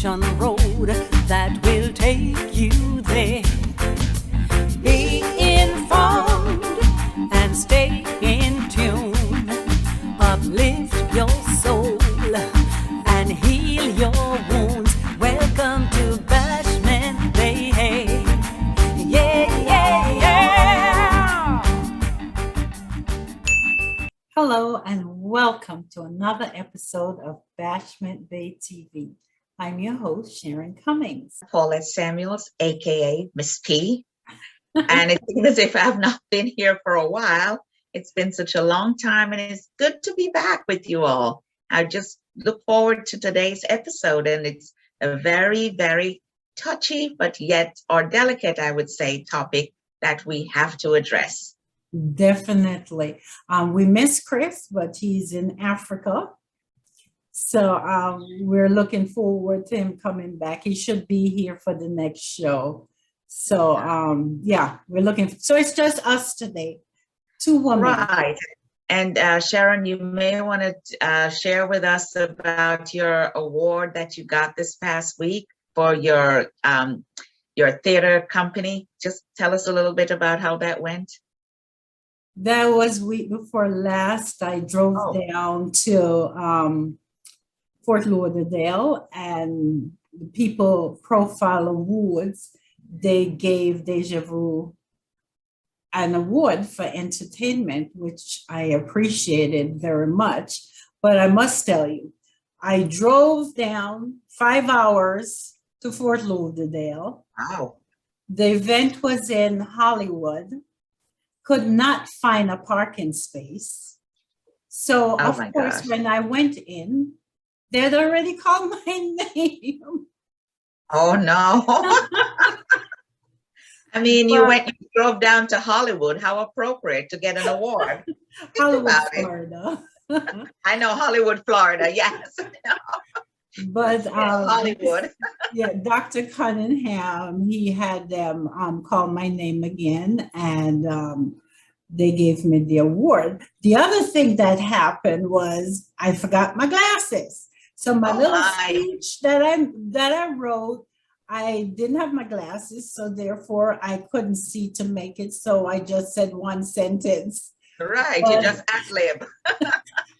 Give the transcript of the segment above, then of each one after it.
ocean road that will take you there. Be informed and stay in tune. Uplift your soul and heal your wounds. Welcome to Bashment Bay. Yeah, yeah, yeah. Hello and welcome to another episode of Bashment Bay TV. I'm your host, Sharon Cummings Paulette Samules, aka Miss P. And it seems as if I've not been here for a while. It's been such a long time, and it's good to be back with you all. I just look forward to today's episode, and it's a very, very touchy, but yet, or delicate, I would say, topic that we have to address. Definitely. We miss Chris, but he's in Africa. So we're looking forward to him coming back. He should be here for the next show. So yeah, we're looking. So it's just us today. Two women. Right. And Sharon, you may want to share with us about your award that you got this past week for your theater company. Just tell us a little bit about how that went. That was week before last. I drove down to Fort Lauderdale, and the People Profile Awards, they gave Deja an award for entertainment, which I appreciated very much. But I must tell you, I drove down 5 hours to Fort Lauderdale. Wow. The event was in Hollywood, could not find a parking space. So of course, when I went in, they'd already called my name. Oh no. I mean, you drove down to Hollywood. How appropriate to get an award. Hollywood, Florida. I know Hollywood, Florida, yes. But Hollywood. Yeah, Dr. Cunningham, he had them call my name again, and they gave me the award. The other thing that happened was I forgot my glasses. So my speech that I wrote, I didn't have my glasses, so therefore I couldn't see to make it. So I just said one sentence. Right, you just ad-lib.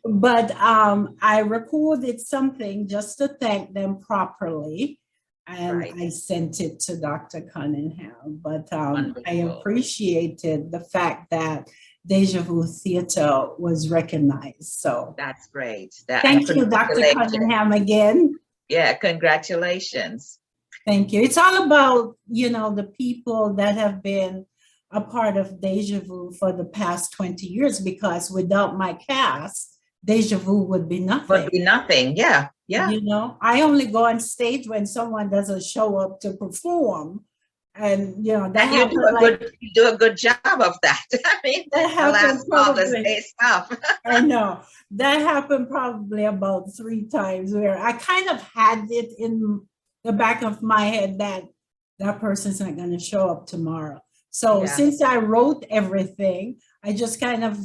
But I recorded something just to thank them properly, and I sent it to Dr. Cunningham. But I appreciated the fact that Deja Vu Theater was recognized. So that's great. Thank you, Dr. Cunningham, again. Yeah, congratulations. Thank you. It's all about, the people that have been a part of Deja Vu for the past 20 years, because without my cast, Deja Vu would be nothing. Would be nothing, yeah. I only go on stage when someone doesn't show up to perform. And, that you do a good job of that. I mean, that happens probably. Stuff. I know. That happened probably about 3 times, where I kind of had it in the back of my head that person's not going to show up tomorrow. So since I wrote everything, I just kind of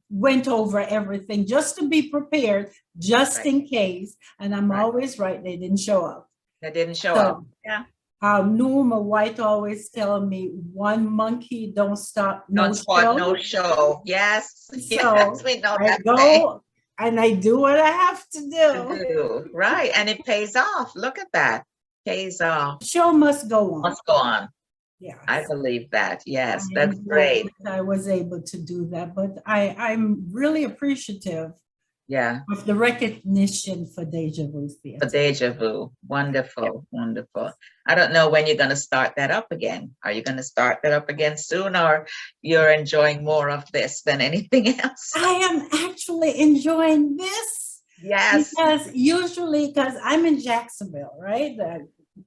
went over everything just to be prepared, just in case. And I'm always right. They didn't show up. They didn't show up. Yeah. Norma White always tell me, one monkey don't stop, no show. Yes. So yes, we know I go and I do what I have to do. Right. And it pays off. Look at that. Pays off. Show must go on. Must go on. Yeah, I believe that. Yes, that's great. I was able to do that, but I'm really appreciative. Yeah. Of the recognition for Deja Vu Theater. For Deja Vu. Wonderful, wonderful. I don't know when you're going to start that up again. Are you going to start that up again soon, or you're enjoying more of this than anything else? I am actually enjoying this. Yes. Because I'm in Jacksonville, right?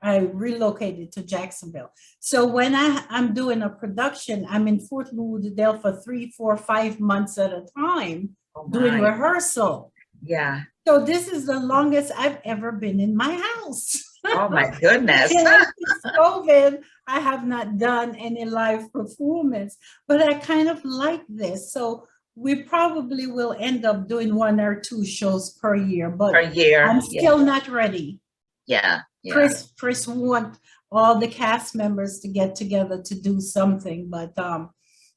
I relocated to Jacksonville. So when I'm doing a production, I'm in Fort Lauderdale for 3, 4, 5 months at a time. Doing rehearsal. Yeah. So this is the longest I've ever been in my house. Oh my goodness. Since COVID, I have not done any live performance, but I kind of like this. So we probably will end up doing 1 or 2 shows per year, but I'm still not ready. Yeah. Yeah. Chris want all the cast members to get together to do something, but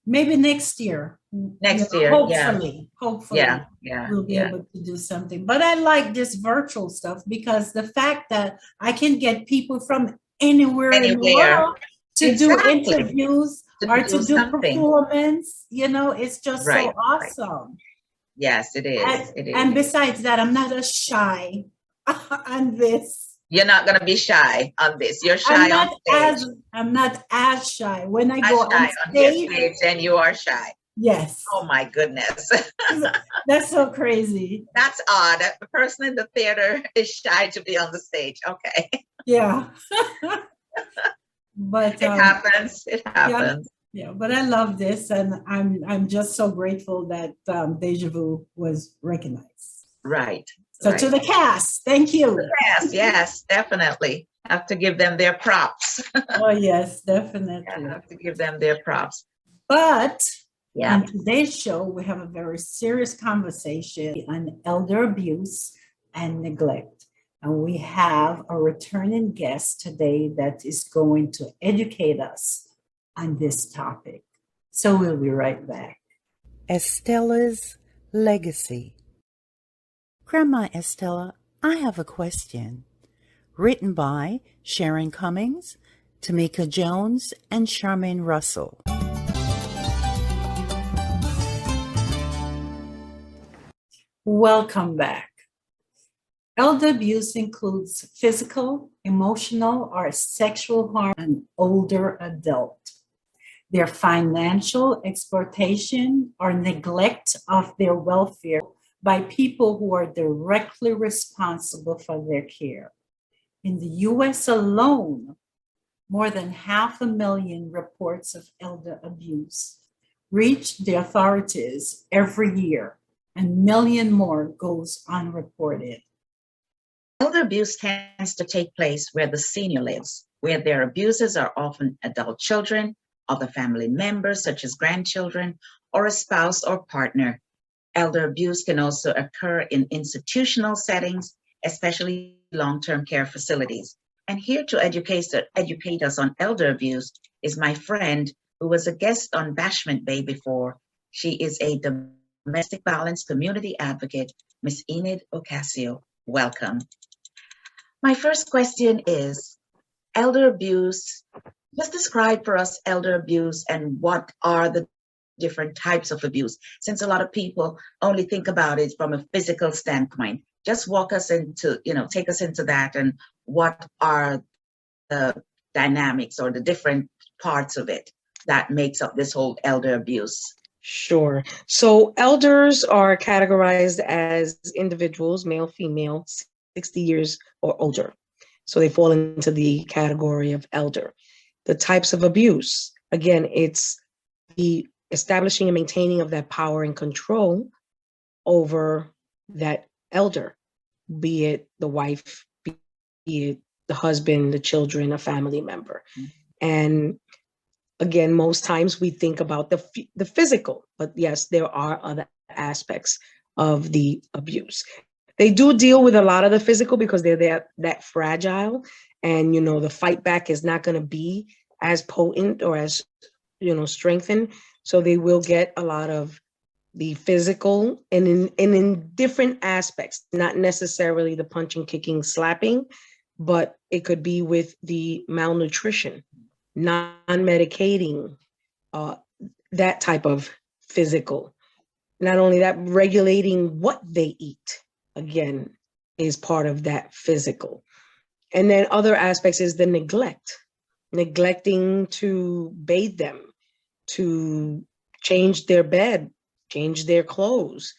maybe next year, Next year. Yeah. hopefully Yeah. Yeah. we'll be Yeah. able to do something. But I like this virtual stuff because the fact that I can get people from anywhere in the Anywhere. world to do Exactly. interviews To or do to do something. performance, it's just so Right. Right. awesome. Yes, it is. It And is. besides that, I'm not as shy on this. You're not going to be shy on this. You're I'm shy on not stage. as shy. When I Not go on shy on your stage, stage, and you are shy. yes. Oh my goodness. That's so crazy. That's odd. The person in the theater is shy to be on the stage. Okay. Yeah. But It happens. It happens. yeah, but I love this, and I'm just so grateful that Deja Vu was recognized. Right. So right. to the cast, thank you. Yes, yes, definitely. Have to give them their props. Oh yes, definitely. Have to give them their props. But Yeah. on today's show, we have a very serious conversation on elder abuse and neglect. And we have a returning guest today that is going to educate us on this topic. So we'll be right back. Estella's legacy. Grandma Estella, I have a question. Written by Sharon Cummings, Tamika Jones, and Charmaine Russell. Welcome back. Elder abuse includes physical, emotional, or sexual harm on an older adult. Their financial exploitation or neglect of their welfare by people who are directly responsible for their care. In the US alone, more than 500,000 reports of elder abuse reach the authorities every year, and a million more goes unreported. Elder abuse tends to take place where the senior lives, where their abusers are often adult children, other family members such as grandchildren, or a spouse or partner. Elder abuse can also occur in institutional settings, especially long-term care facilities. And here to educate us on elder abuse is my friend who was a guest on Bashment Bay before. She is a domestic violence community advocate, Miss Enid Ocasio. Welcome. My first question is, elder abuse, just describe for us elder abuse and what are the different types of abuse, since a lot of people only think about it from a physical standpoint. Just walk us into, take us into that, and what are the dynamics or the different parts of it that makes up this whole elder abuse? Sure. So elders are categorized as individuals, male, female, 60 years or older. So they fall into the category of elder. The types of abuse, again, it's the establishing and maintaining of that power and control over that elder, be it the wife, be it the husband, the children, a family member. Mm-hmm. And again, most times we think about the physical, but yes, there are other aspects of the abuse. They do deal with a lot of the physical because they're that fragile, and the fight back is not going to be as potent or as strengthened. So they will get a lot of the physical and in different aspects, not necessarily the punching, kicking, slapping, but it could be with the malnutrition, non-medicating, that type of physical. Not only that, regulating what they eat, again, is part of that physical. And then other aspects is the neglecting to bathe them, to change their bed, change their clothes.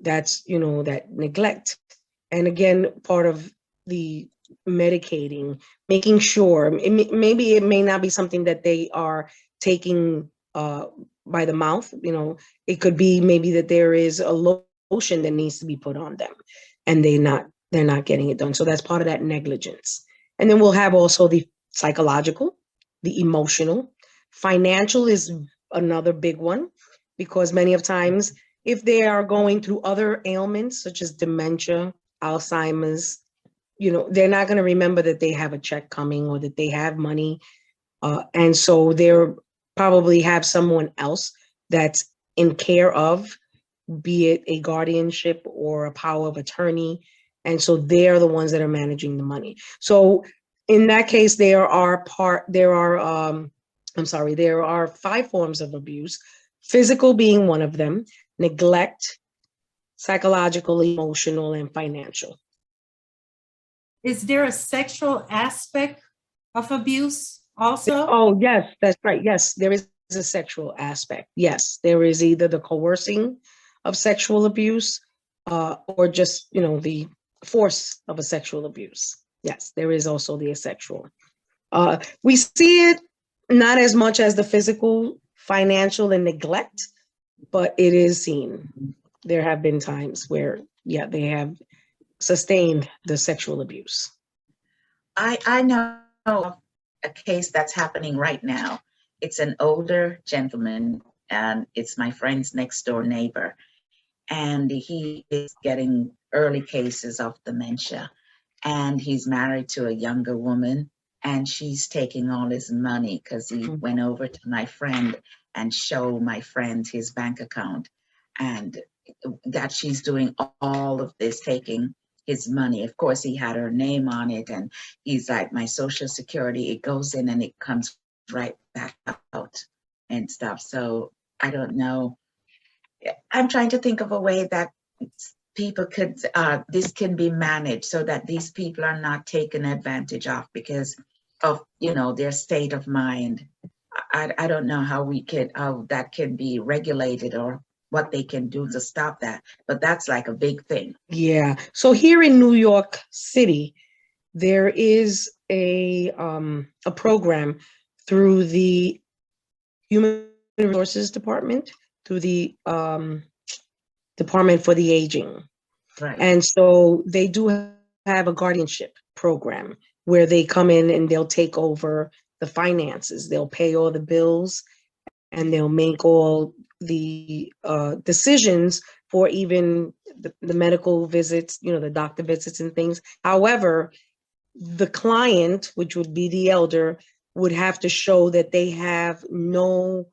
That's, that neglect. And again, part of the medicating, making sure, maybe it may not be something that they are taking by the mouth. It could be maybe that there is a lotion that needs to be put on them and they're not getting it done. So that's part of that negligence. And then we'll have also the psychological, the emotional. Financial is another big one, because many of times if they are going through other ailments such as dementia, Alzheimer's, they're not going to remember that they have a check coming or that they have money. And so they're probably have someone else that's in care of, be it a guardianship or a power of attorney. And so they're the ones that are managing the money. So in that case, there are 5 forms of abuse, physical being one of them, neglect, psychological, emotional, and financial. Is there a sexual aspect of abuse also? Oh, yes, that's right. Yes, there is a sexual aspect. Yes, there is either the coercing of sexual abuse or just, the force of a sexual abuse. Yes, there is also the sexual. We see it not as much as the physical, financial, and neglect, but it is seen. There have been times where, they have sustained the sexual abuse. I know of a case that's happening right now. It's an older gentleman, and it's my friend's next door neighbor. And he is getting early cases of dementia. And he's married to a younger woman, and she's taking all his money because he went over to my friend and showed my friend his bank account. And that she's doing all of this, taking his money. Of course, he had her name on it, and he's like, my Social Security, it goes in and it comes right back out and stuff. So I don't know. I'm trying to think of a way that people could, this can be managed so that these people are not taken advantage of because of, their state of mind. I don't know how that can be regulated or what they can do to stop that, but that's like a big thing. Yeah. So here in New York City, there is a program through the Human Resources Department, through the Department for the Aging. Right. And so they do have a guardianship program where they come in and they'll take over the finances. They'll pay all the bills and they'll make all the decisions for even the medical visits, the doctor visits and things. However, the client, which would be the elder, would have to show that they have no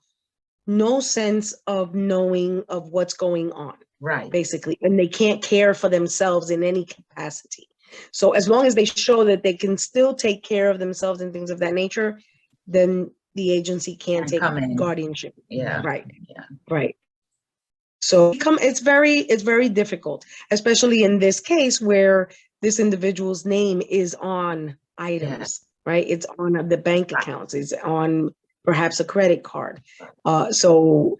sense of knowing of what's going on. Right. Basically, and they can't care for themselves in any capacity. So as long as they show that they can still take care of themselves and things of that nature, then the agency can take guardianship. Yeah. Right. Yeah. Right. So it's very difficult, especially in this case where this individual's name is on items, right? It's on the bank accounts, it's on perhaps a credit card. So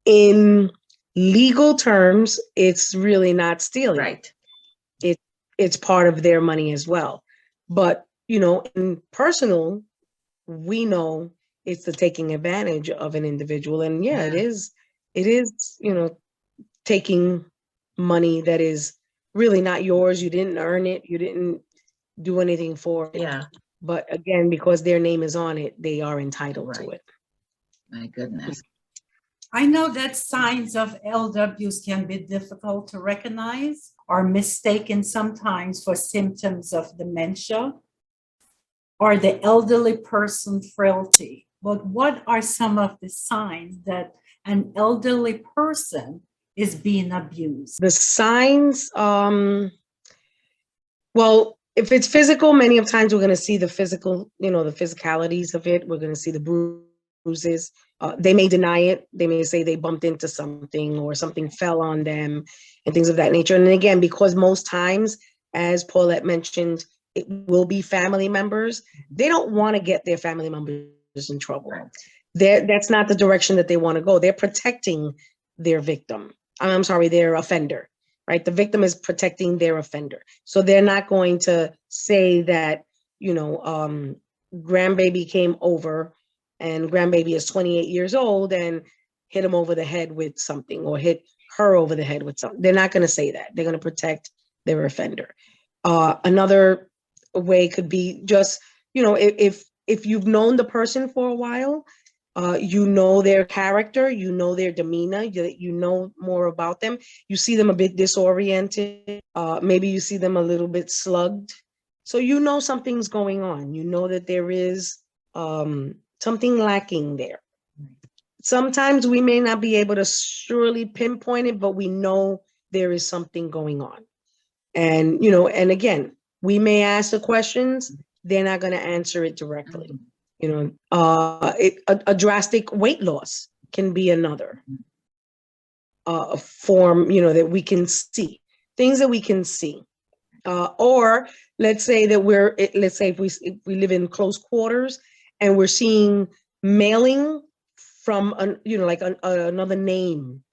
in legal terms, it's really not stealing. Right. It's part of their money as well. But, in personal, we know it's the taking advantage of an individual. And it is, taking money that is really not yours. You didn't earn it. You didn't do anything for it. Yeah. But again, because their name is on it, they are entitled to it. My goodness. I know that signs of elder abuse can be difficult to recognize or mistaken sometimes for symptoms of dementia or the elderly person frailty. But what are some of the signs that an elderly person is being abused? The signs, well, if it's physical, many of times we're going to see the physical, the physicalities of it. We're going to see the bruises. They may deny it. They may say they bumped into something or something fell on them and things of that nature. And again, because most times, as Paulette mentioned, it will be family members. They don't want to get their family members in trouble. That's not the direction that they want to go. They're protecting their victim. I'm sorry, their offender, right? The victim is protecting their offender. So they're not going to say that, grandbaby came over and grandbaby is 28 years old and hit him over the head with something or hit her over the head with something. They're not going to say that. They're going to protect their offender. Another way could be just, if you've known the person for a while, their character, their demeanor, you know more about them. You see them a bit disoriented. Maybe you see them a little bit slugged. So you know something's going on. You know that there is something lacking there. Sometimes we may not be able to surely pinpoint it, but we know there is something going on. And, and again, we may ask the questions, they're not going to answer it directly. A drastic weight loss can be another form, that we can see, things that we can see. Or let's say that if we live in close quarters and we're seeing mailing from another name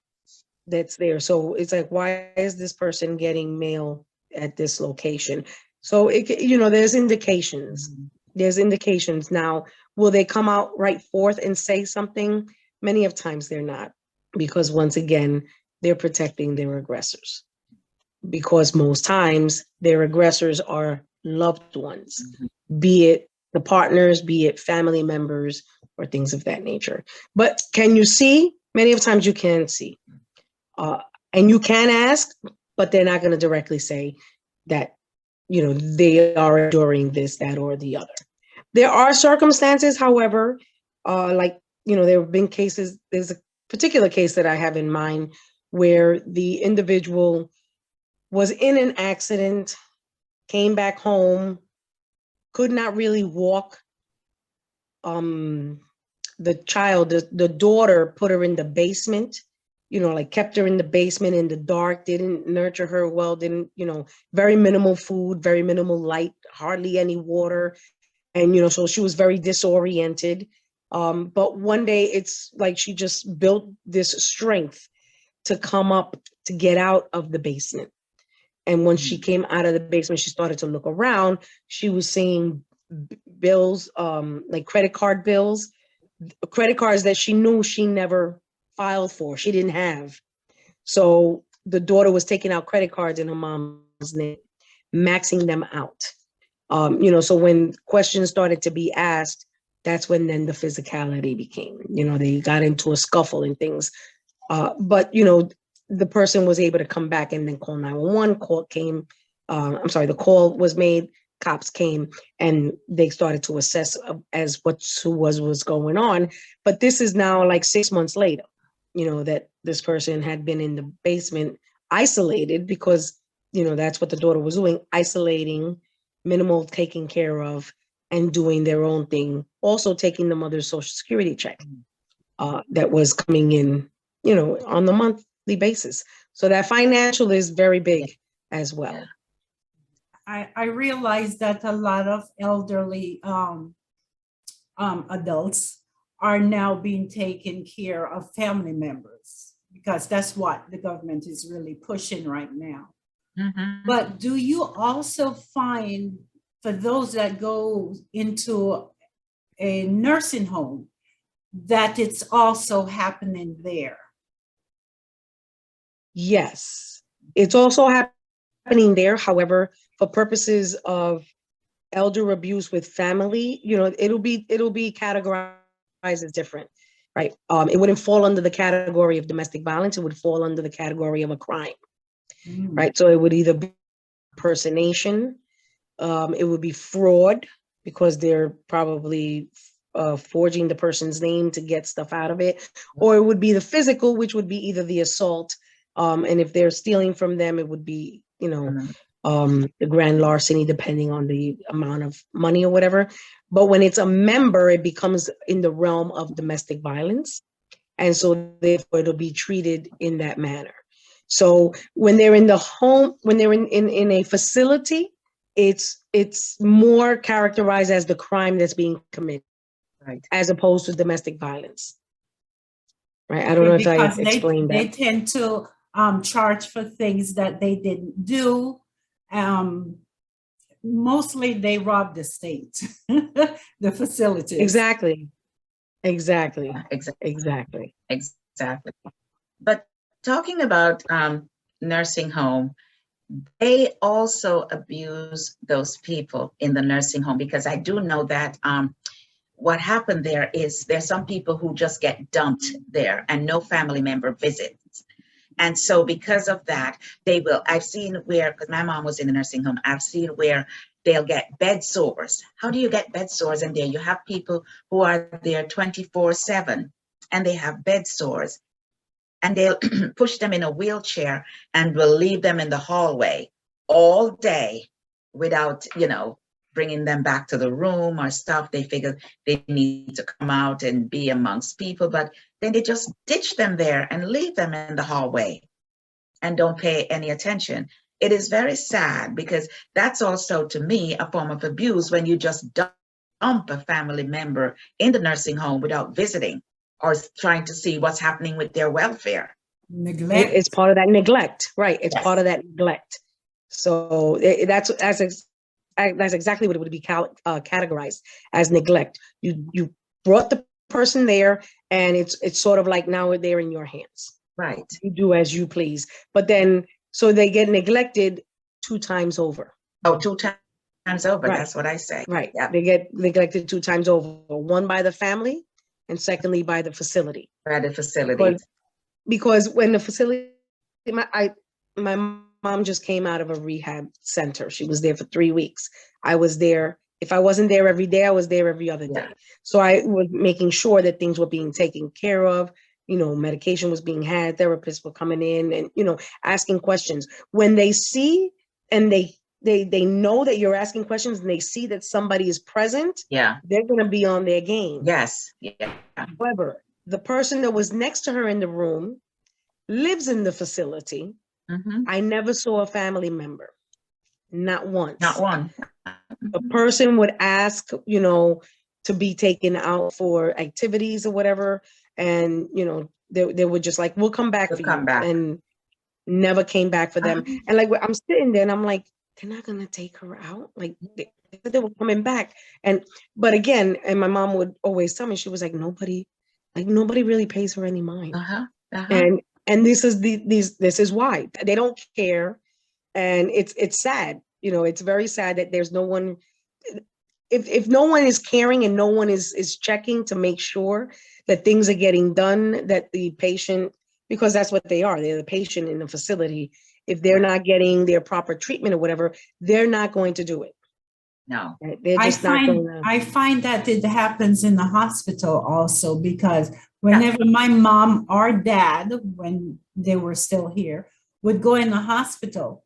that's there. So it's like, why is this person getting mail at this location? So there's indications. There's indications. Now, will they come out right forth and say something? Many of times they're not, because once again, they're protecting their aggressors. Because most times their aggressors are loved ones, be it the partners, be it family members, or things of that nature. But can you see? Many of times you can see. And you can ask, but they're not going to directly say that, they are enduring this, that, or the other. There are circumstances, however, there have been cases, there's a particular case that I have in mind where the individual was in an accident, came back home, could not really walk. The child, the daughter, put her in the basement, kept her in the basement in the dark, didn't nurture her well, didn't, very minimal food, very minimal light, hardly any water. And, so she was very disoriented. But one day it's like she just built this strength to come up, to get out of the basement. And when she came out of the basement, she started to look around. She was seeing bills, like credit card bills, credit cards that she knew she never filed for, she didn't have. So the daughter was taking out credit cards in her mom's name, maxing them out. So when questions started to be asked, that's when then the physicality became, they got into a scuffle and things. But the person was able to come back and then call 911. The call was made, cops came, and they started to assess as what was going on. But this is now like 6 months later, that this person had been in the basement isolated because, that's what the daughter was doing, isolating, minimal taking care of, and doing their own thing. Also taking the mother's Social Security check that was coming in, on the monthly basis. So that financial is very big as well. I realize that a lot of elderly adults are now being taken care of family members, because that's what the government is really pushing right now. But do you also find, for those that go into a nursing home, that it's also happening there? Yes, it's also happening there. However, for purposes of elder abuse with family, it'll be categorized as different, right? It wouldn't fall under the category of domestic violence. It would fall under the category of a crime, right? So it would either be impersonation, it would be fraud, because they're probably forging the person's name to get stuff out of it, or it would be the physical, which would be either the assault, and if they're stealing from them, it would be, the grand larceny, depending on the amount of money or whatever. But when it's a member, it becomes in the realm of domestic violence. And so therefore it'll be treated in that manner. So when they're in the home, when they're in a facility, it's more characterized as the crime that's being committed, right, as opposed to domestic violance. Right. I don't know if I explained that. They tend to charge for things that they didn't do. Mostly they rob the state, the facilities. Exactly. But talking about nursing home, they also abuse those people in the nursing home, because I do know that what happened there is there's some people who just get dumped there and no family member visits. And so because of that, I've seen where, because my mom was in the nursing home, I've seen where they'll get bed sores. How do you get bed sores in there? You have people who are there 24/7 and they have bed sores, and they'll push them in a wheelchair and will leave them in the hallway all day without, bringing them back to the room or stuff. They figure they need to come out and be amongst people, but then they just ditch them there and leave them in the hallway and don't pay any attention. It is very sad, because that's also, to me, a form of abuse when you just dump a family member in the nursing home without visiting or trying to see what's happening with their welfare. Neglect. It's part of that neglect, right? It's Yes. part of that neglect. So that's exactly what it would be categorized as neglect. You brought the person there, and it's sort of like now they're in your hands. Right. You do as you please. But then, so they get neglected 2 times over. Oh, 2 times over. Right. That's what I say. Right. Yeah. They get neglected 2 times over. One by the family, and secondly by the facility. By the facility. Because when the facility, my mom just came out of a rehab center. She was there for 3 weeks. I was there. If I wasn't there every day, I was there every other day. Yeah. So I was making sure that things were being taken care of. Medication was being had. Therapists were coming in and, asking questions. When they see and they know that you're asking questions, and they see that somebody is present, Yeah. they're going to be on their game. Yes. Yeah. However, the person that was next to her in the room lives in the facility. Mm-hmm. I never saw a family member, not once. Not one. A person would ask, to be taken out for activities or whatever, and they were just like, "We'll come back We'll for come you," back. and never came back for them. And like, I'm sitting there, and I'm like, "They're not gonna take her out." Like they were coming back, but again, and my mom would always tell me, she was like, nobody really pays her any mind. Uh-huh. Uh-huh. And this is why they don't care. And it's sad, it's very sad that there's no one, if no one is caring and no one is checking to make sure that things are getting done, that the patient, because that's what they're the patient in the facility, if they're not getting their proper treatment or whatever, they're not going to do it. No. They're just not going to. I find that it happens in the hospital also, because whenever my mom or dad, when they were still here, would go in the hospital,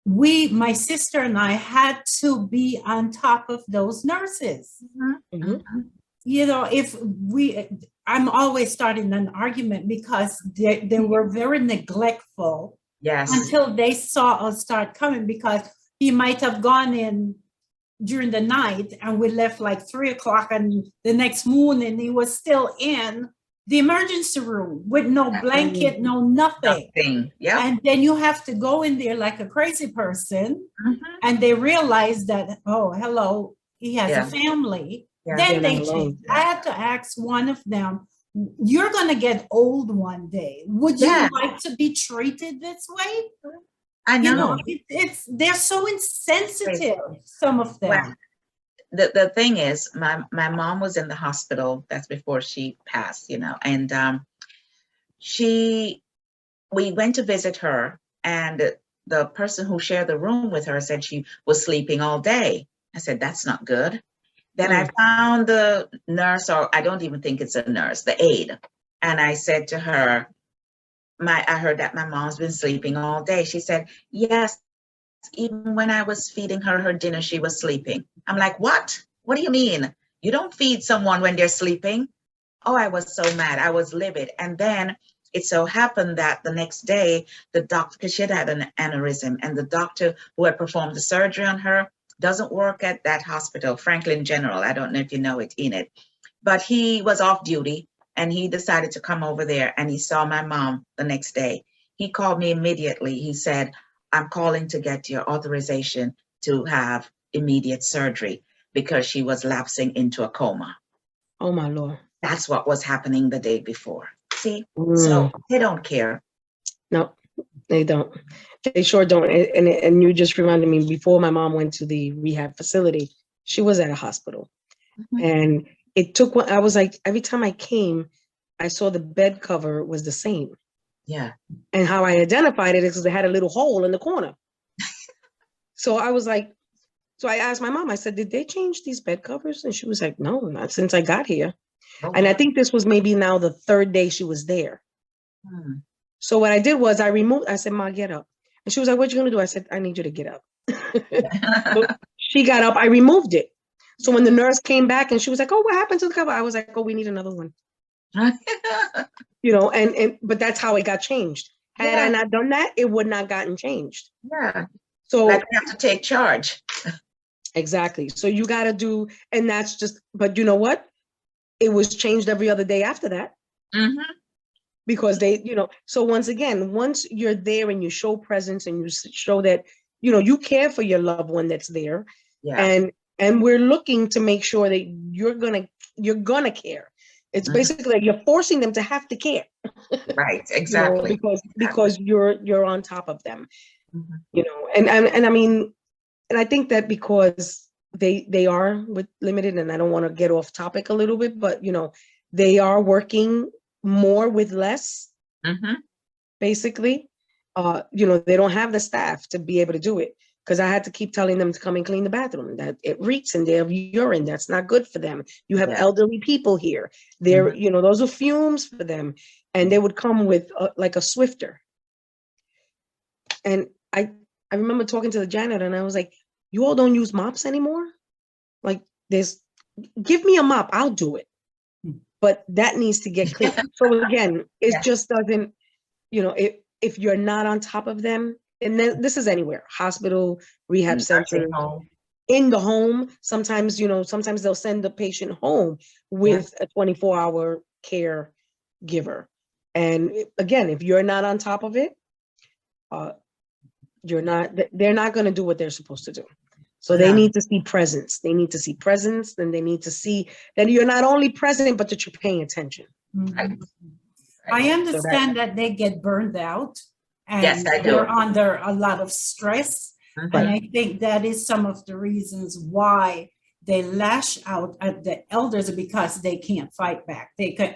my sister and I had to be on top of those nurses. Mhm. I'm always starting an argument because they were very neglectful. Yes. Until they saw us start coming, because he might have gone in during the night and we left like 3 o'clock, and the next morning he was still in the emergency room with no blanket, no nothing. Yeah. And then you have to go in there like a crazy person, and they realize that, oh, hello, he has a family. Yeah. Then they change. I had to ask one of them, you're going to get old one day. Would you like to be treated this way? I know. They're so insensitive, some of them. Well, the thing is, my mom was in the hospital. That's before she passed, and we went to visit her, and the person who shared the room with her said she was sleeping all day. I said, that's not good. Then I found the nurse, or I don't even think it's a nurse, the aide. And I said to her, I heard that my mom's been sleeping all day. She said, yes, even when I was feeding her dinner, she was sleeping. I'm like, what? What do you mean? You don't feed someone when they're sleeping? Oh, I was so mad. I was livid. And then it so happened that the next day, the doctor, because she had an aneurysm, and the doctor who had performed the surgery on her doesn't work at that hospital, Franklin General. I don't know if you know it, Enid, but he was off duty, and he decided to come over there, and he saw my mom the next day. He called me immediately. He said, I'm calling to get your authorization to have immediate surgery because she was lapsing into a coma. Oh, my Lord. That's what was happening the day before. See? So they don't care. No, they don't. They sure don't. And you just reminded me, before my mom went to the rehab facility, she was at a hospital. And it took I was like, every time I came, I saw the bed cover was the same. Yeah. And how I identified it is because they had a little hole in the corner. So I was like, So I asked my mom, I said, did they change these bed covers? And she was like, no, not since I got here. Oh, And I wow. think this was maybe now the third day she was there. Hmm. So what I did was I said, Ma, get up. And she was like, what you going to do? I said, I need you to get up. So she got up, I removed it. So when the nurse came back and she was like, oh, what happened to the cover? I was like, oh, we need another one. But that's how it got changed. Had I not done that, it would not gotten changed. Yeah. So Like we have to take charge. exactly. So you got to do, and that's just, but you know what? It was changed every other day after that. Mm-hmm. Because so once again, once you're there and you show presence and you show that, you care for your loved one that's there. Yeah. And we're looking to make sure that you're gonna care. It's basically like you're forcing them to have to care. Right. Exactly. Because you're on top of them. Mm-hmm. And I mean, and I think that because they are with limited, and I don't want to get off topic a little bit, but they are working more with less. Mm-hmm. Basically, they don't have the staff to be able to do it, because I had to keep telling them to come and clean the bathroom, that it reeks and they have urine. That's not good for them. You have elderly people here. They're, those are fumes for them. And they would come with like a Swifter. And I remember talking to the janitor and I was like, you all don't use mops anymore? Like, give me a mop, I'll do it. But that needs to get clean. So again, it just doesn't, if you're not on top of them, and then this is anywhere, hospital, rehab center, in the home, sometimes they'll send the patient home with a 24-hour caregiver. And again, if you're not on top of it, they're not going to do what they're supposed to do. So they need to see presence. They need to see presence, and they need to see that you're not only present, but that you're paying attention. Mm-hmm. I understand that they get burned out and I do. they're under a lot of stress. Mm-hmm. And I think that is some of the reasons why they lash out at the elders, because they can't fight back. They can,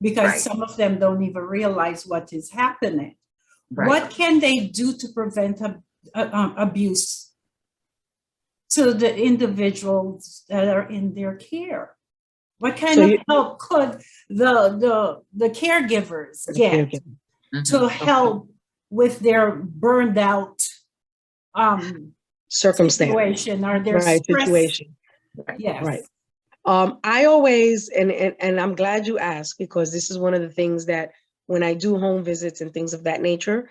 because some of them don't even realize what is happening. Right. What can they do to prevent abuse to the individuals that are in their care? What kind of help could the caregivers get to help with their burned out circumstance situation or their stress situation? Yes. Right. I always, and I'm glad you asked, because this is one of the things that when I do home visits and things of that nature,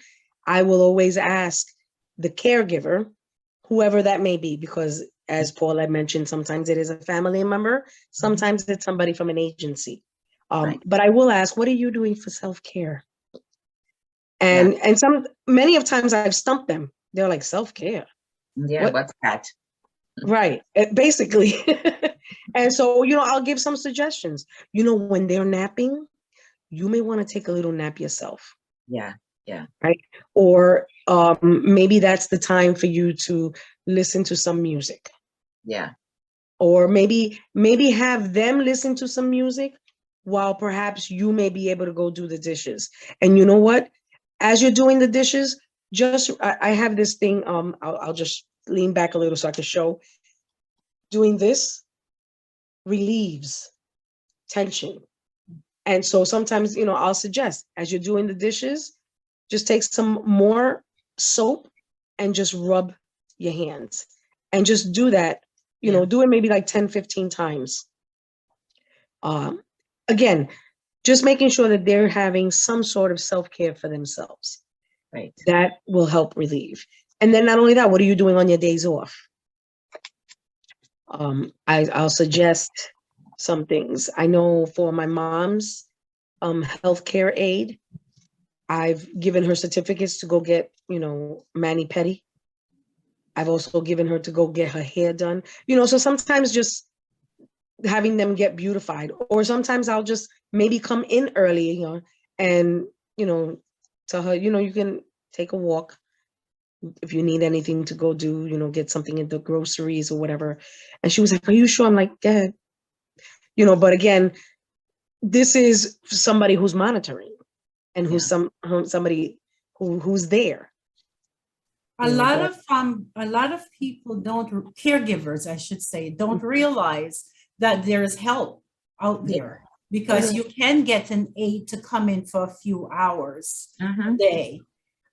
I will always ask the caregiver, whoever that may be, because as Paul had mentioned, sometimes it is a family member, sometimes it's somebody from an agency. But I will ask, what are you doing for self-care? And many of times I've stumped them. They're like, self-care? Yeah, what's that? Right, basically. And so, I'll give some suggestions. When they're napping, you may want to take a little nap yourself. Yeah. Right. Or maybe that's the time for you to listen to some music. Yeah. Or maybe have them listen to some music while perhaps you may be able to go do the dishes. And you know what? As you're doing the dishes, I have this thing. I'll just lean back a little so I can show. Doing this relieves tension. And so sometimes, I'll suggest, as you're doing the dishes, just take some more soap and just rub your hands and just do that, do it maybe like 10, 15 times. Again, just making sure that they're having some sort of self-care for themselves. Right. That will help relieve. And then not only that, what are you doing on your days off? I'll suggest some things. I know for my mom's healthcare aide, I've given her certificates to go get, mani-pedi. I've also given her to go get her hair done. So sometimes just having them get beautified, or sometimes I'll just maybe come in early, and, tell her, you can take a walk if you need anything to go do, get something in the groceries or whatever. And she was like, are you sure? I'm like, yeah. But again, this is somebody who's monitoring and who's somebody who's there. A lot of people caregivers, I should say, don't realize that there's help out there because you can get an aide to come in for a few hours a day.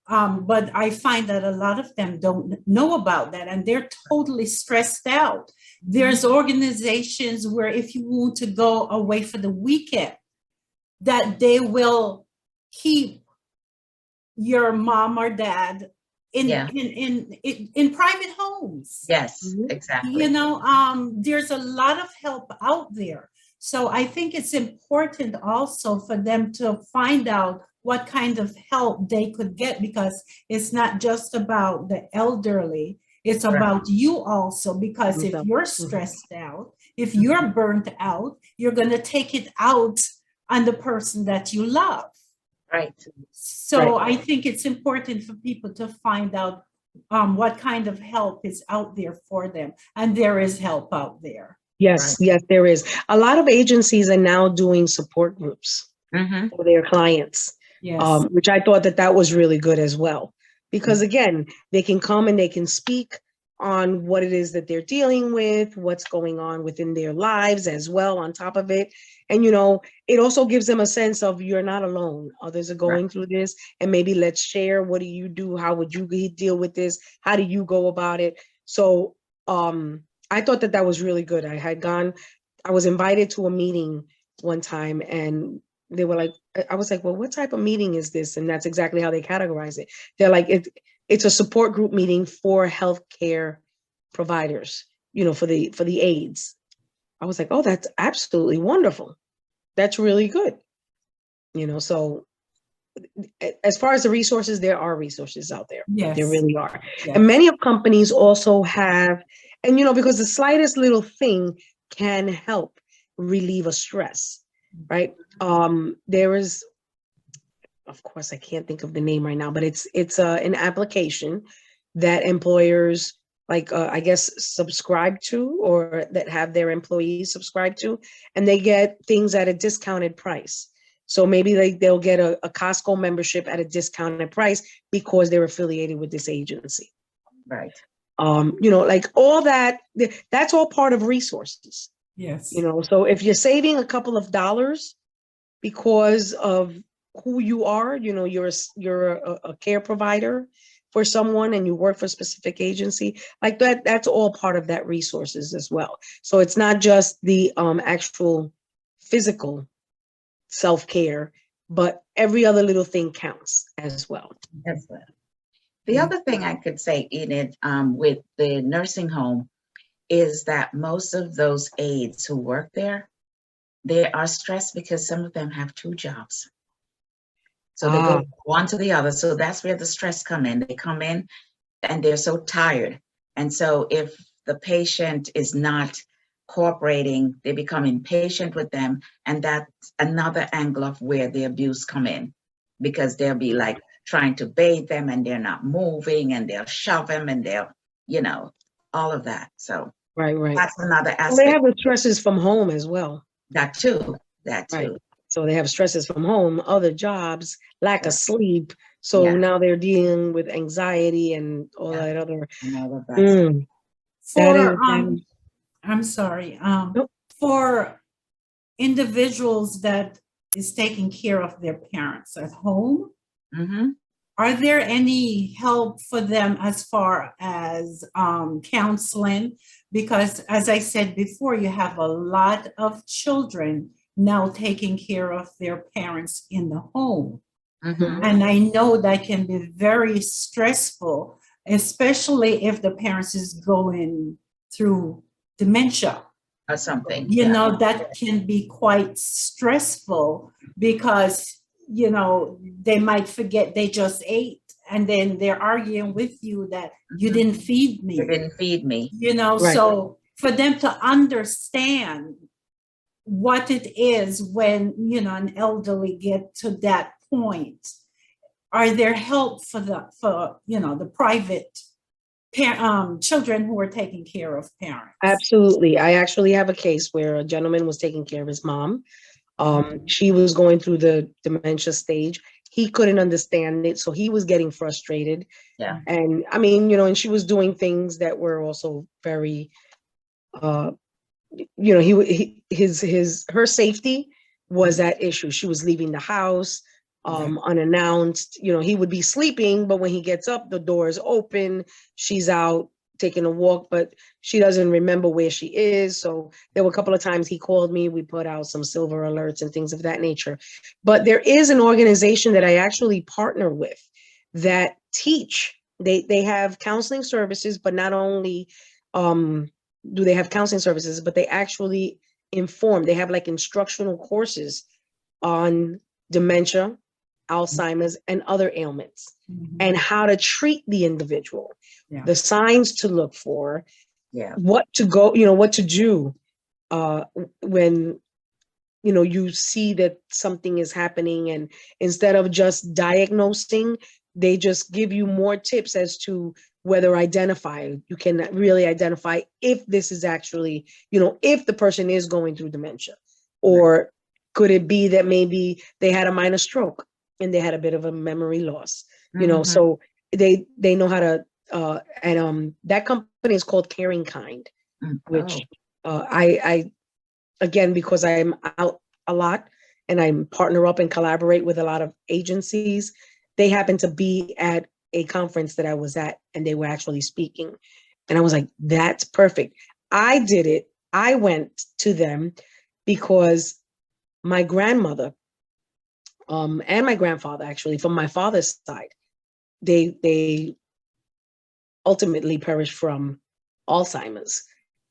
But I find that a lot of them don't know about that and they're totally stressed out. There's organizations where if you want to go away for the weekend, that they will keep your mom or dad in private homes. Yes, exactly. You know, there's a lot of help out there. So I think it's important also for them to find out what kind of help they could get, because it's not just about the elderly, it's about you also, because if you're stressed out, if you're burnt out, you're going to take it out on the person that you love. Right. So I think it's important for people to find out what kind of help is out there for them. And there is help out there. Yes, yes, there is. A lot of agencies are now doing support groups for their clients, which I thought that was really good as well. Because again, they can come and they can speak on what it is that they're dealing with, what's going on within their lives as well on top of it. And, you know, it also gives them a sense of you're not alone. Others are going through this, and maybe let's share. What do you do? How would you deal with this? How do you go about it? So I thought that was really good. I was invited to a meeting one time and they were like, I was like, well, what type of meeting is this? And that's exactly how they categorize it. They're like, it's a support group meeting for healthcare providers, you know, for the aides. I was like, oh, that's absolutely wonderful. That's really good. You know, so as far as the resources, there are resources out there. Yes. There really are. Yes. And many of companies also have, and, you know, because the slightest little thing can help relieve a stress, right? There is, of course, I can't think of the name right now, but it's an application that employers I guess subscribe to, or that have their employees subscribe to, and they get things at a discounted price. So maybe they'll get a Costco membership at a discounted price because they're affiliated with this agency. Right. You know, like all that's all part of resources. Yes. You know, so if you're saving a couple of dollars because of who you are, you know, you're a care provider for someone and you work for a specific agency, like that's all part of that resources as well. So it's not just the actual physical self-care, but every other little thing counts as well. As well. The other thing I could say, Enid, with the nursing home is that most of those aides who work there, they are stressed because some of them have 2 jobs. So they go one to the other. So that's where the stress come in. They come in and they're so tired. And so if the patient is not cooperating, they become impatient with them. And that's another angle of where the abuse come in, because they'll be like trying to bathe them and they're not moving, and they'll shove them and they'll, you know, all of that. So right. that's another aspect. Well, they have the stresses from home as well. That too. Right. So they have stresses from home, other jobs, lack of sleep. So now they're dealing with anxiety and all that other. And all of that. I'm sorry. Nope. For individuals that is taking care of their parents at home, are there any help for them as far as counseling? Because as I said before, you have a lot of children now taking care of their parents in the home. And I know that can be very stressful, especially if the parents is going through dementia or something. You know, that can be quite stressful because, you know, they might forget they just ate, and then they're arguing with you that you didn't feed me. You didn't feed me. You know, so for them to understand what it is when, you know, an elderly get to that point, are there help for you know, the private children who are taking care of parents? Absolutely. I actually have a case where a gentleman was taking care of his mom. She was going through the dementia stage. he couldn't understand it. So he was getting frustrated. Yeah. And I mean, you know, and she was doing things that were also very, you know, her safety was at issue. She was leaving the house unannounced. You know, he would be sleeping, but when he gets up, the door is open. She's out taking a walk, but she doesn't remember where she is. So there were a couple of times he called me. We put out some silver alerts and things of that nature. But there is an organization that I actually partner with that teach. They have counseling services, but not only do they have counseling services, but they actually inform. They have like instructional courses on dementia, Alzheimer's, and other ailments, and how to treat the individual, the signs to look for, what to go, you know, what to do when, you know, you see that something is happening, and instead of just diagnosing, they just give you more tips as to whether you can really identify if this is actually, you know, if the person is going through dementia, or could it be that maybe they had a minor stroke and they had a bit of a memory loss, you know, so they know how to, and that company is called Caring Kind, which I, again, because I'm out a lot and I partner up and collaborate with a lot of agencies, they happen to be at a conference that I was at, and they were actually speaking. And I was like, that's perfect. I did it. I went to them because my grandmother and my grandfather, actually, from my father's side, they ultimately perished from Alzheimer's.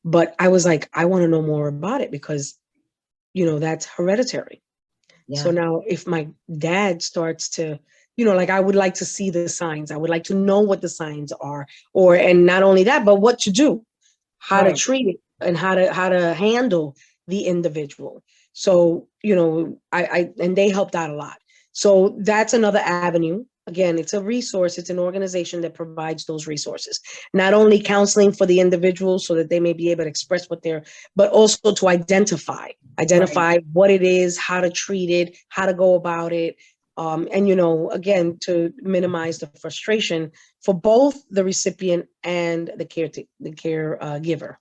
But I was like, I want to know more about it because, you know, that's hereditary. Yeah. So now if my dad starts to, you know, like, I would like to see the signs. I would like to know what the signs are, and not only that, but what to do, how to treat it, and how to handle the individual. So, you know, and they helped out a lot. So that's another avenue. Again, it's a resource. It's an organization that provides those resources, not only counseling for the individual so that they may be able to express but also to identify what it is, how to treat it, how to go about it. And, you know, again, to minimize the frustration for both the recipient and the caregiver.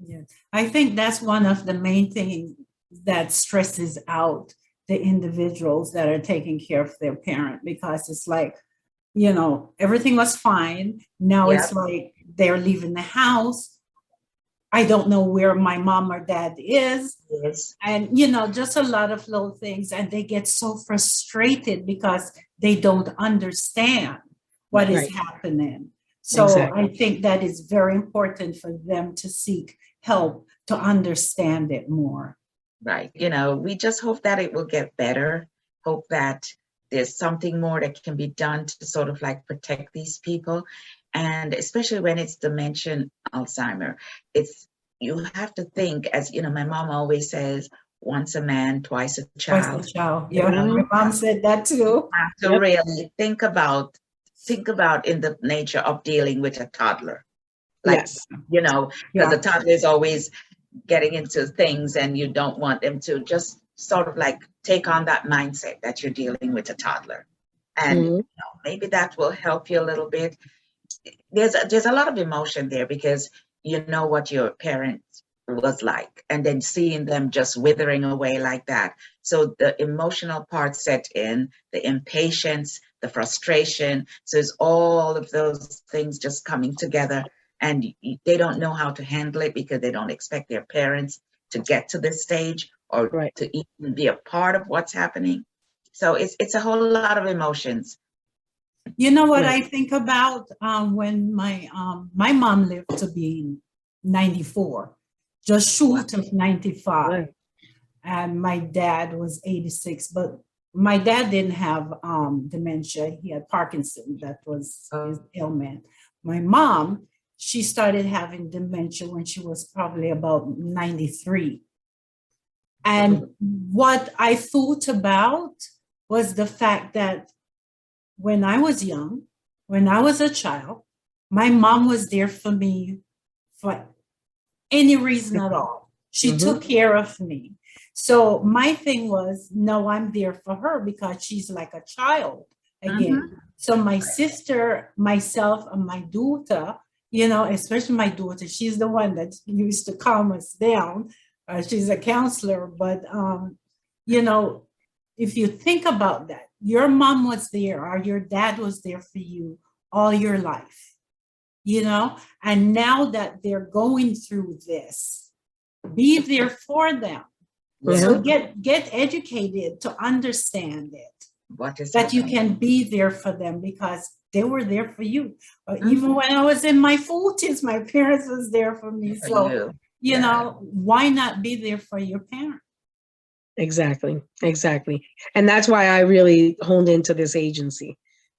Yes, I think that's one of the main things that stresses out the individuals that are taking care of their parent, because it's like, you know, everything was fine. Now it's like they're leaving the house. I don't know where my mom or dad is. Yes. And, you know, just a lot of little things. And they get so frustrated because they don't understand what is happening. So I think that is very important for them to seek help to understand it more. Right. You know, we just hope that it will get better. Hope that there's something more that can be done to sort of like protect these people. And especially when it's dementia, Alzheimer, you have to think, as you know, my mom always says, once a man, twice a child. Twice a child. Yeah, my mom said that too. You have to really think about in the nature of dealing with a toddler. Like, you know, because the toddler is always getting into things, and you don't want them to just sort of like take on that mindset that you're dealing with a toddler. And you know, maybe that will help you a little bit. There's a lot of emotion there, because you know what your parent was like, and then seeing them just withering away like that. So the emotional part set in, the impatience, the frustration. So it's all of those things just coming together, and they don't know how to handle it because they don't expect their parents to get to this stage or to even be a part of what's happening. So it's a whole lot of emotions. You know what I think about when my mom lived to be 94, just short of 95. And my dad was 86, but my dad didn't have dementia. He had Parkinson's. That was his ailment. My mom, she started having dementia when she was probably about 93. And what I thought about was the fact that when I was young, when I was a child, my mom was there for me for any reason at all. She took care of me. So my thing was, no, I'm there for her because she's like a child again. So my sister, myself, and my daughter, especially my daughter, she's the one that used to calm us down. She's a counselor, but if you think about that, your mom was there or your dad was there for you all your life, and now that they're going through this, be there for them. So get educated to understand it. What is that you happening? can be there for them because they were there for you. Even when I was in my 40s, my parents was there for me. For So, why not be there for your parent? Exactly. And that's why I really honed into this agency,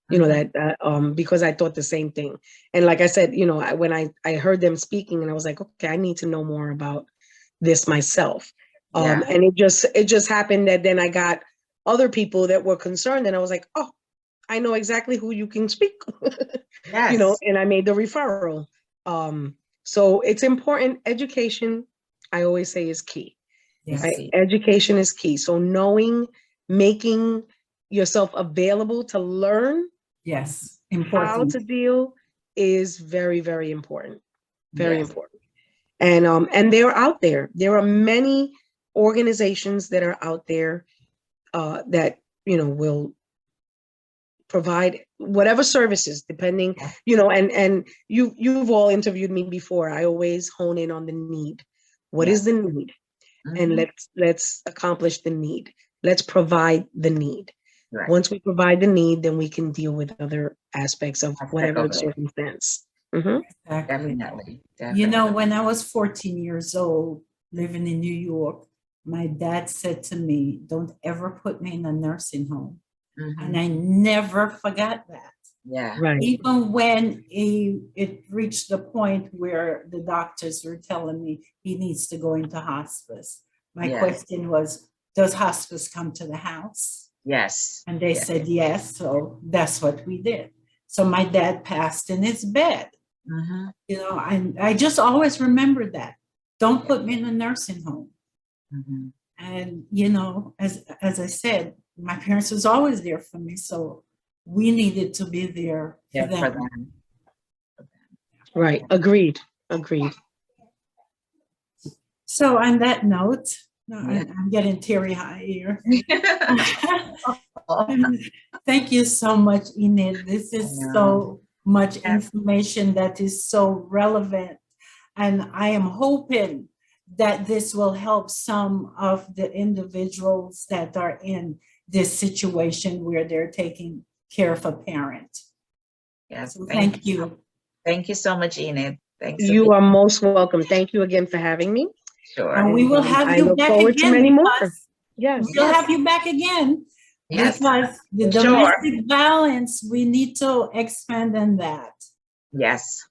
because I thought the same thing. And like I said, when I heard them speaking, and I was like, okay, I need to know more about this myself. And it just happened that then I got other people that were concerned, and I was like, oh, I know exactly who you can speak. And I made the referral. So it's important. Education, I always say, is key. Yes. Right? Education is key. So making yourself available to learn important. how to deal is very, very important. Very important. And they're out there. There are many organizations that are out there that will provide whatever services, depending, and you've all interviewed me before. I always hone in on the need. What is the need? And let's accomplish the need. Let's provide the need. Right. Once we provide the need, then we can deal with other aspects of whatever circumstance. Definitely. When I was 14 years old, living in New York, my dad said to me, don't ever put me in a nursing home. And I never forgot that. Yeah. Right. Even when it reached the point where the doctors were telling me he needs to go into hospice. My question was, does hospice come to the house? Yes. And they said yes. So that's what we did. So my dad passed in his bed. And I just always remember that. Don't put me in a nursing home. And, as I said, my parents was always there for me. So we needed to be there for them. Right. Agreed. So on that note, I'm getting teary-eyed here. Thank you so much, Enid. This is so much information that is so relevant. And I am hoping that this will help some of the individuals that are in this situation where they're taking care of a parent. Yes. So thank you. Thank you so much, Enid. Thanks. You are most welcome. Thank you again for having me. Sure. And we will have you back forward again. to many more. Yes. We'll have you back again. Yes. Because the domestic violence, we need to expand on that. Yes.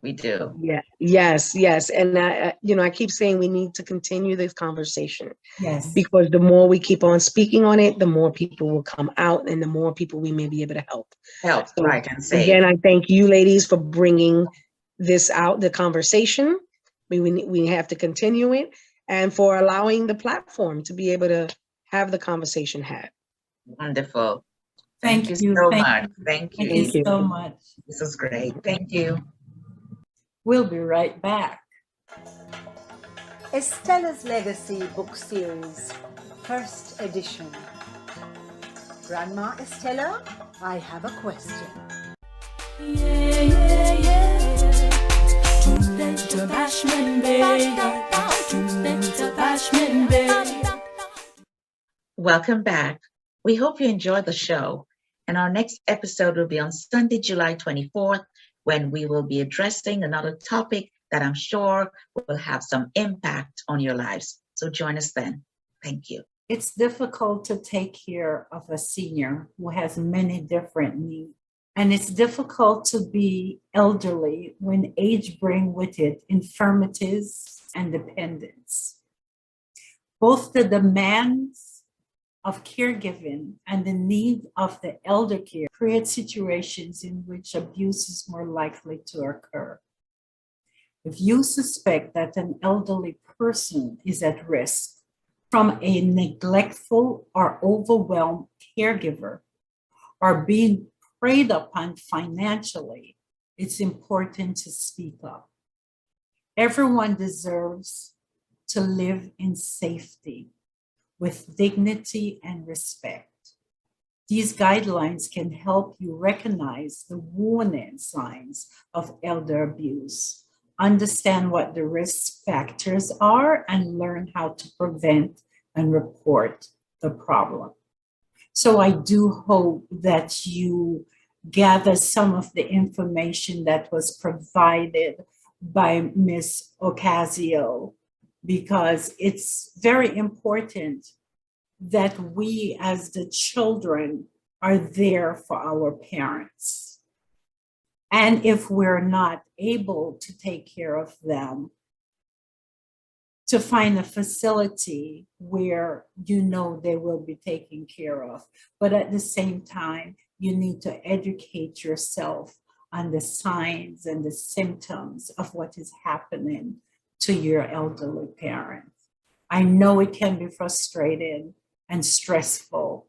We do. Yeah. Yes. And I keep saying we need to continue this conversation. Yes. Because the more we keep on speaking on it, the more people will come out and the more people we may be able to help. So, right, and save. Again, I thank you ladies for bringing this out, the conversation. We have to continue it, and for allowing the platform to be able to have the conversation had. Wonderful. Thank you so much. Thank you. Thank you so much. This is great. Thank you. We'll be right back. Estella's Legacy book series, first edition. Grandma Estella, I have a question. Bashment Bay. Bashment Bay. Welcome back. We hope you enjoyed the show. And our next episode will be on Sunday, July 24th, when we will be addressing another topic that I'm sure will have some impact on your lives. So join us then. Thank you. It's difficult to take care of a senior who has many different needs. And it's difficult to be elderly when age brings with it infirmities and dependence. Both the demands of caregiving and the need of the elder care create situations in which abuse is more likely to occur. If you suspect that an elderly person is at risk, from a neglectful or overwhelmed caregiver or being preyed upon financially, it's important to speak up. Everyone deserves to live in safety with dignity and respect. These guidelines can help you recognize the warning signs of elder abuse, understand what the risk factors are, and learn how to prevent and report the problem. So I do hope that you gather some of the information that was provided by Ms. Ocasio, because it's very important that we as the children are there for our parents. And if we're not able to take care of them, to find a facility where you know they will be taken care of. But at the same time, you need to educate yourself on the signs and the symptoms of what is happening to your elderly parents. I know it can be frustrating and stressful,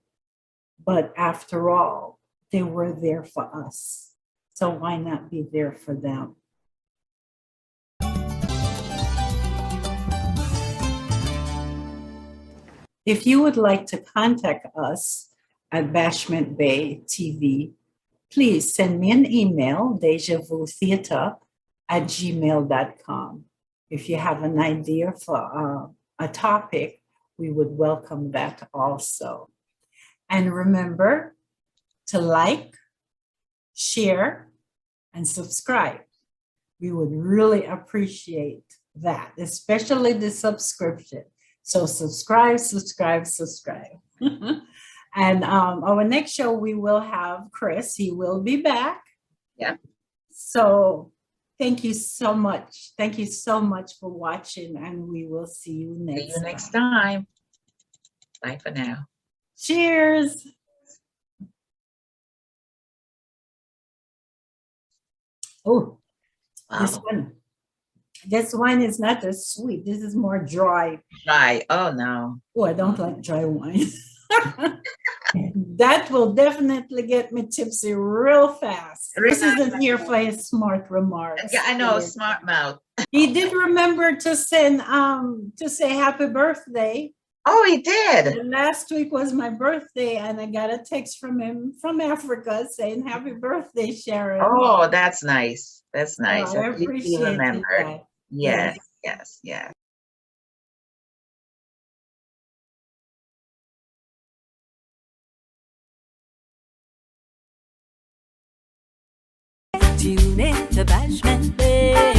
but after all, they were there for us. So why not be there for them? If you would like to contact us at Bashment Bay TV, please send me an email, dejavutheater@gmail.com. If you have an idea for a topic, we would welcome that also. And remember to like, share, and subscribe. We would really appreciate that, especially the subscription. So subscribe. And our next show, we will have Chris. He will be back. Yeah. So thank you so much. Thank you so much for watching, and we will see you next See you next time. Bye for now. Cheers. Oh, Wow. This one is not as sweet. This is more dry. Dry. Oh no. Oh, I don't like dry wine. That will definitely get me tipsy real fast. Chris isn't here for his smart remarks. Yeah, I know. Smart mouth. He did remember to send to say happy birthday. Oh, he did. And last week was my birthday, and I got a text from him from Africa saying happy birthday, Sharon. Oh, that's nice. That's nice. I At least he appreciate remembered. that. Yes, yes, yes. Tune in to Bashment Bay.